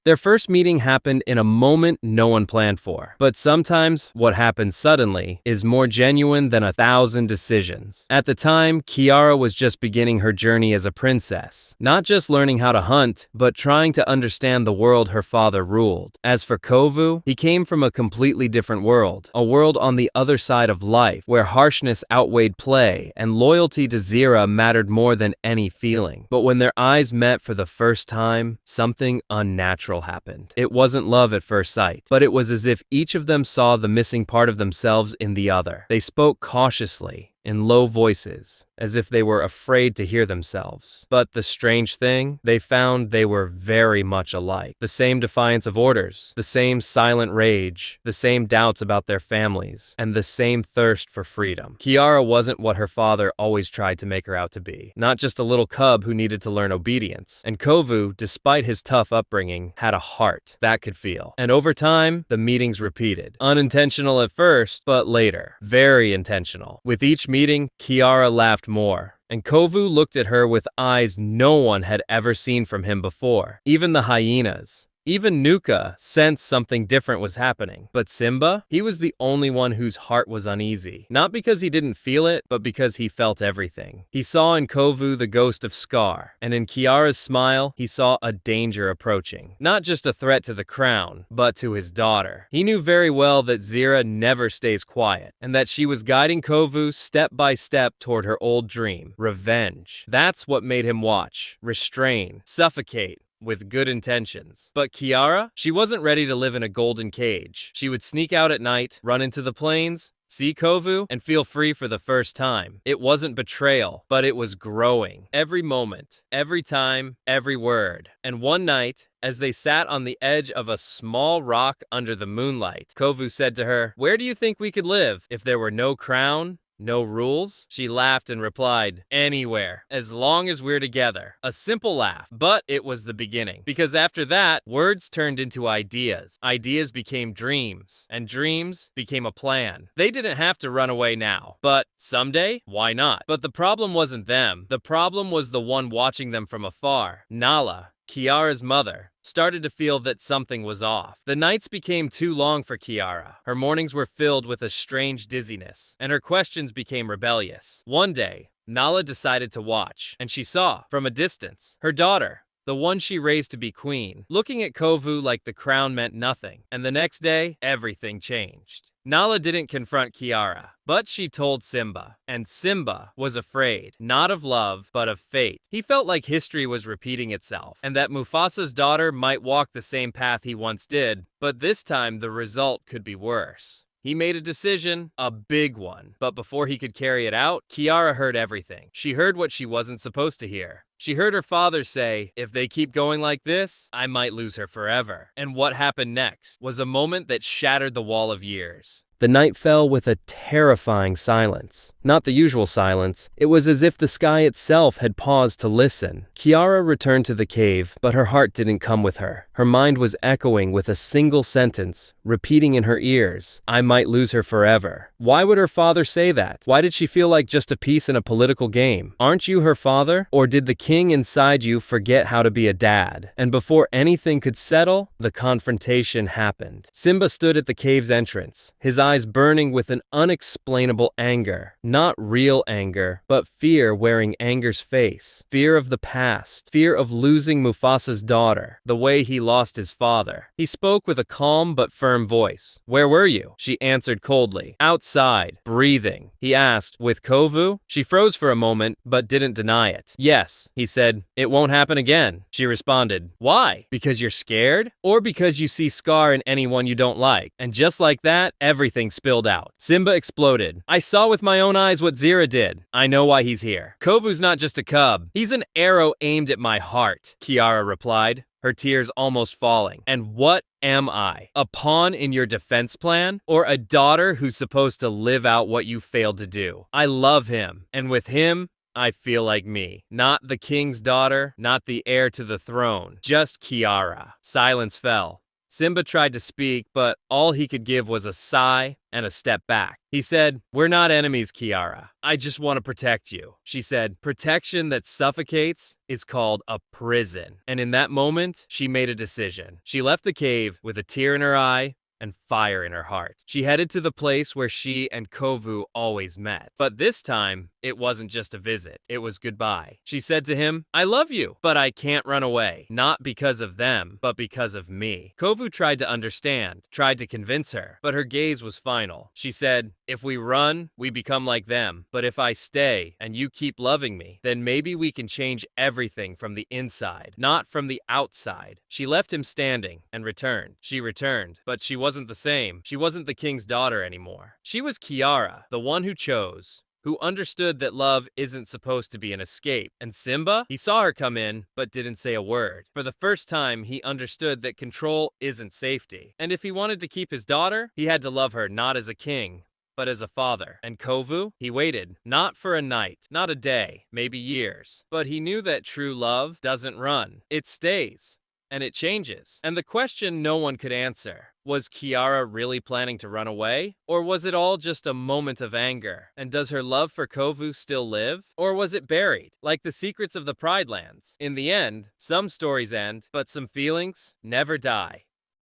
Their first meeting happened in a moment no one planned for. But sometimes, what happens suddenly is more genuine than 1,000 decisions. At the time, Kiara was just beginning her journey as a princess. Not just learning how to hunt, but trying to understand the world her father ruled. As for Kovu, he came from a completely different world. A world on the other side of life, where harshness outweighed play, and loyalty to Zira mattered more than any feeling. But when their eyes met for the first time, something unnatural happened. It wasn't love at first sight, but it was as if each of them saw the missing part of themselves in the other. They spoke cautiously, in low voices, as if they were afraid to hear themselves. But the strange thing, they found they were very much alike. The same defiance of orders, the same silent rage, the same doubts about their families, and the same thirst for freedom. Kiara wasn't what her father always tried to make her out to be. Not just a little cub who needed to learn obedience. And Kovu, despite his tough upbringing, had a heart that could feel. And over time, the meetings repeated. Unintentional at first, but later, very intentional. With each meeting, Kiara laughed more, and Kovu looked at her with eyes no one had ever seen from him before. Even the hyenas, even Nuka, sensed something different was happening. But Simba? He was the only one whose heart was uneasy. Not because he didn't feel it, but because he felt everything. He saw in Kovu the ghost of Scar, and in Kiara's smile, he saw a danger approaching. Not just a threat to the crown, but to his daughter. He knew very well that Zira never stays quiet, and that she was guiding Kovu step by step toward her old dream, revenge. That's what made him watch, restrain, suffocate, with good intentions. But Kiara? She wasn't ready to live in a golden cage. She would sneak out at night, run into the plains, see Kovu, and feel free for the first time. It wasn't betrayal, but it was growing. Every moment, every time, every word. And one night, as they sat on the edge of a small rock under the moonlight, Kovu said to her, "Where do you think we could live if there were no crown? No rules?" She laughed and replied, "Anywhere, as long as we're together." A simple laugh, but it was the beginning. Because after that, words turned into ideas. Ideas became dreams, and dreams became a plan. They didn't have to run away now, but someday, why not? But the problem wasn't them. The problem was the one watching them from afar. Nala, Kiara's mother, started to feel that something was off. The nights became too long for Kiara. Her mornings were filled with a strange dizziness, and her questions became rebellious. One day, Nala decided to watch, and she saw, from a distance, her daughter, the one she raised to be queen, looking at Kovu like the crown meant nothing. And the next day, everything changed. Nala didn't confront Kiara, but she told Simba. And Simba was afraid, not of love, but of fate. He felt like history was repeating itself, and that Mufasa's daughter might walk the same path he once did, but this time the result could be worse. He made a decision, a big one, but before he could carry it out, Kiara heard everything. She heard what she wasn't supposed to hear. She heard her father say, "If they keep going like this, I might lose her forever." And what happened next was a moment that shattered the wall of years. The night fell with a terrifying silence. Not the usual silence. It was as if the sky itself had paused to listen. Kiara returned to the cave, but her heart didn't come with her. Her mind was echoing with a single sentence, repeating in her ears, "I might lose her forever." Why would her father say that? Why did she feel like just a piece in a political game? Aren't you her father? Or did the king inside you forget how to be a dad? And before anything could settle, the confrontation happened. Simba stood at the cave's entrance, his eyes burning with an unexplainable anger. Not real anger, but fear wearing anger's face. Fear of the past. Fear of losing Mufasa's daughter, the way he lost his father. He spoke with a calm but firm voice. "Where were you?" She answered coldly. "Outside, breathing." He asked, "With Kovu?" She froze for a moment, but didn't deny it. "Yes," he said. "It won't happen again." She responded, "Why? Because you're scared? Or because you see Scar in anyone you don't like?" And just like that, everything spilled out. Simba exploded. "I saw with my own eyes what Zira did. I know why he's here. Kovu's not just a cub. He's an arrow aimed at my heart," Kiara replied, her tears almost falling. "And what am I? A pawn in your defense plan? Or a daughter who's supposed to live out what you failed to do? I love him, and with him, I feel like me. Not the king's daughter, not the heir to the throne, just Kiara." Silence fell. Simba tried to speak, but all he could give was a sigh and a step back. He said, "We're not enemies, Kiara. I just want to protect you." She said, "Protection that suffocates is called a prison." And in that moment, she made a decision. She left the cave with a tear in her eye and fire in her heart. She headed to the place where she and Kovu always met. But this time, it wasn't just a visit. It was goodbye. She said to him, "I love you, but I can't run away. Not because of them, but because of me." Kovu tried to understand, tried to convince her, but her gaze was final. She said, "If we run, we become like them. But if I stay and you keep loving me, then maybe we can change everything from the inside, not from the outside." She left him standing and returned. She returned, but she wasn't the same. She wasn't the king's daughter anymore. She was Kiara, the one who chose, who understood that love isn't supposed to be an escape. And Simba? He saw her come in, but didn't say a word. For the first time, he understood that control isn't safety. And if he wanted to keep his daughter, he had to love her not as a king, but as a father. And Kovu? He waited, not for a night, not a day, maybe years. But he knew that true love doesn't run. It stays. And it changes. And the question no one could answer: was Kiara really planning to run away? Or was it all just a moment of anger? And does her love for Kovu still live? Or was it buried, like the secrets of the Pride Lands? In the end, some stories end, but some feelings never die.